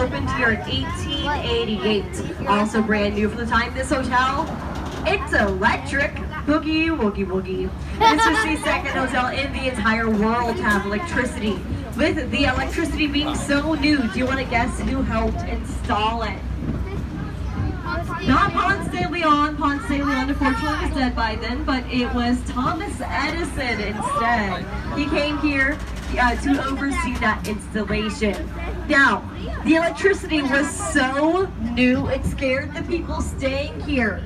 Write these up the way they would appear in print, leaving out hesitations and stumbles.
opened here in 1888. Also brand new for the time. This hotel, it's electric. Boogie, woogie, woogie. This is the second hotel in the entire world to have electricity. With the electricity being so new, do you want to guess who helped install it? Not Ponce de Leon. Ponce de Leon unfortunately was dead by then, but it was Thomas Edison instead. He came here to oversee that installation. Now, the electricity was so new, it scared the people staying here.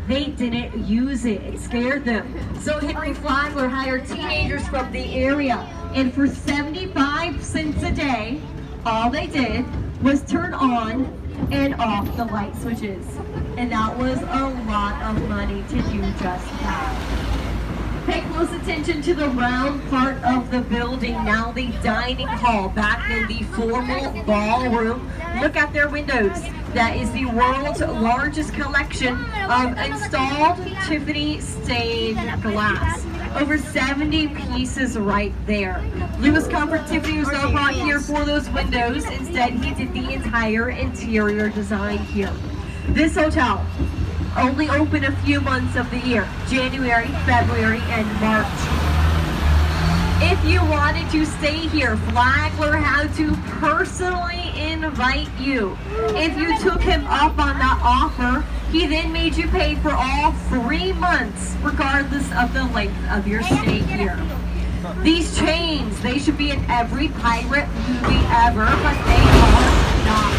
They didn't use it. It scared them. So Henry Flagler hired teenagers from the area, and for 75 cents a day, all they did was turn on and off the light switches. And that was a lot of money to do just that. Pay close attention to the round part of the building, now the dining hall, back in the formal ballroom. Look at their windows. That is the world's largest collection of installed Tiffany stained glass. Over 70 pieces right there. Louis Comfort Tiffany was not brought here for those windows. Instead, he did the entire interior design here. This hotel only open a few months of the year, January, February, and March. If you wanted to stay here, Flagler had to personally invite you. If you took him up on that offer, he then made you pay for all 3 months, regardless of the length of your stay here. These chains, they should be in every pirate movie ever, but they are not.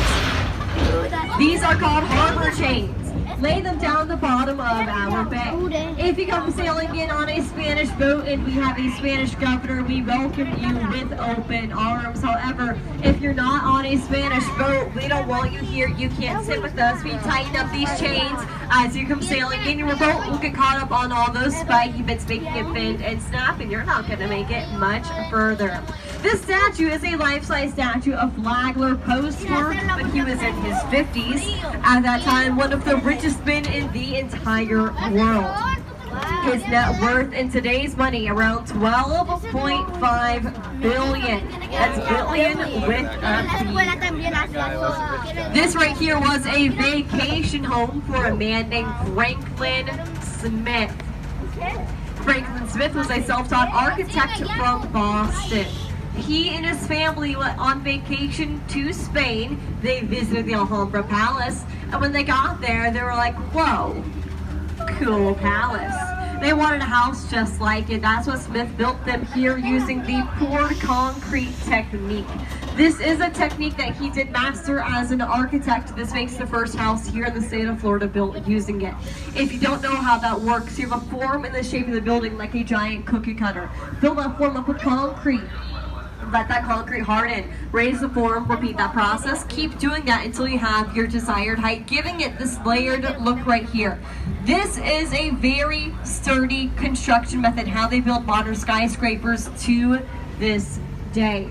These are called harbor chains. Lay them down the bottom of our bay. If you come sailing in on a Spanish boat and we have a Spanish governor, we welcome you with open arms. However, if you're not on a Spanish boat, we don't want you here. You can't sit with us. We tighten up these chains as you come sailing in your boat. We'll get caught up on all those spiky bits, making it bend and snap, and you're not going to make it much further. This statue is a life-size statue of Flagler post-war, but he was in his 50s. At that time, one of the richest men in the entire world. His net worth in today's money around 12.5 billion. That's billion with a B. This right here was a vacation home for a man named Franklin Smith. Franklin Smith was a self-taught architect from Boston. He and his family went on vacation to Spain. They visited the Alhambra Palace, and when they got there, they were like, whoa, cool palace. They wanted a house just like it. That's what Smith built them here using the poured concrete technique. This is a technique that he did master as an architect. This makes the first house here in the state of Florida built using it. If you don't know how that works, you have a form in the shape of the building like a giant cookie cutter. Fill that form up with concrete. Let that concrete harden, raise the form, repeat that process. Keep doing that until you have your desired height, giving it this layered look right here. This is a very sturdy construction method, how they build modern skyscrapers to this day.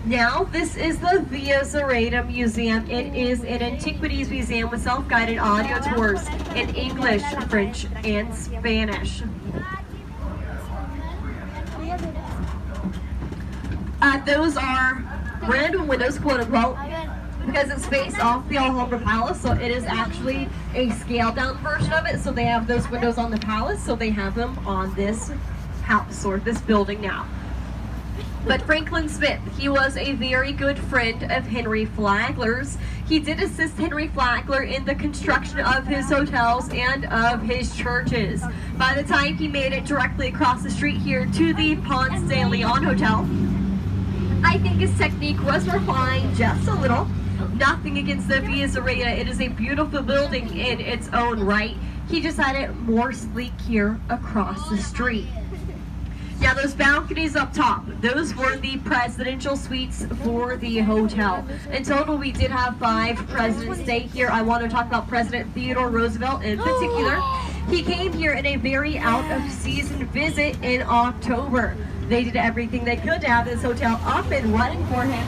Now, this is the Via Zareta Museum. It is an antiquities museum with self-guided audio tours in English, French, and Spanish. Those are random windows, quote unquote, because it's based off the Alhambra Palace, so it is actually a scaled down version of it. So they have those windows on the palace, so they have them on this house or this building now. But Franklin Smith, he was a very good friend of Henry Flagler's. He did assist Henry Flagler in the construction of his hotels and of his churches. By the time he made it directly across the street here to the Ponce de Leon Hotel, I think his technique was refined just a little. Nothing against the Via Zareta. It is a beautiful building in its own right. He just had it more sleek here across the street. Now those balconies up top, those were the presidential suites for the hotel. In total, we did have 5 presidents stay here. I want to talk about President Theodore Roosevelt in particular. He came here in a very out-of-season visit in October. They did everything they could to have this hotel up and running for him.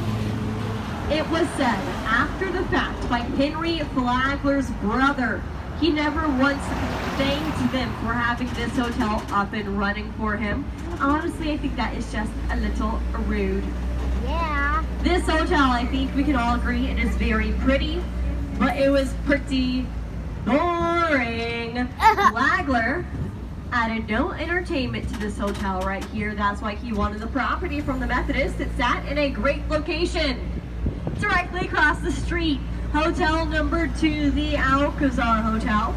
It was said after the fact by Henry Flagler's brother, he never once thanked them for having this hotel up and running for him. Honestly, I think that is just a little rude. Yeah. This hotel, I think we can all agree, it is very pretty, but it was pretty boring. Flagler added no entertainment to this hotel right here. That's why he wanted the property from the Methodist. It sat in a great location, directly across the street. Hotel number 2, the Alcazar Hotel.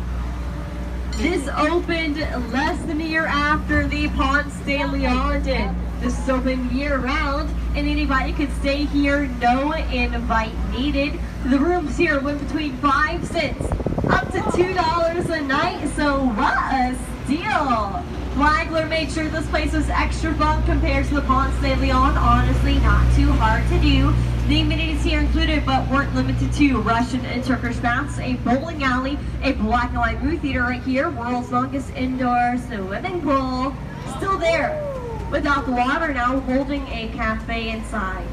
This opened less than a year after the Ponce de Leon did. This is open year-round, and anybody could stay here, no invite needed. The rooms here went between 5 cents up to $2 a night, so what a steal! Flagler made sure this place was extra fun compared to the Ponce de Leon. Honestly, not too hard to do. The amenities here included, but weren't limited to, Russian and Turkish baths, a bowling alley, a black and white movie theater right here, world's longest indoor swimming pool, still there, without the water now, holding a cafe inside.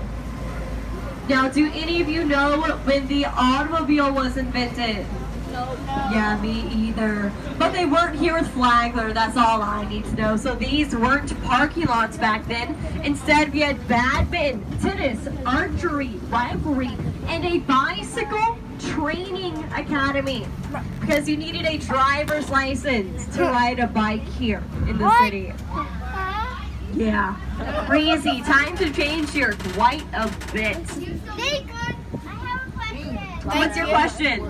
Now, do any of you know when the automobile was invented? No. Yeah, me either. But they weren't here with Flagler, that's all I need to know. So these weren't parking lots back then. Instead, we had badminton, tennis, archery, riflery, and a bicycle training academy. Because you needed a driver's license to ride a bike here in the city. Yeah, crazy. Time to change here quite a bit. I have a question. What's your question?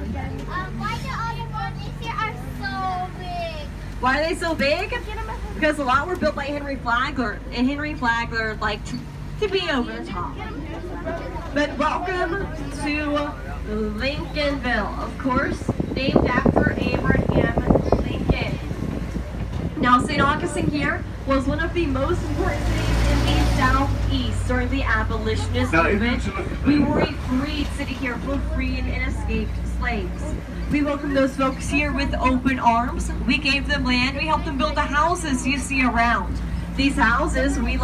Why the automobiles here are so big? Why are they so big? Because a lot were built by Henry Flagler, and Henry Flagler liked to be over the top. But welcome to Lincolnville, of course, named after Abraham Lincoln. Now, St. Augustine here was one of the most important cities in the Southeast during the abolitionist movement. We were a freed city here, full of free and escaped slaves. We welcomed those folks here with open arms. We gave them land. We helped them build the houses you see around. These houses we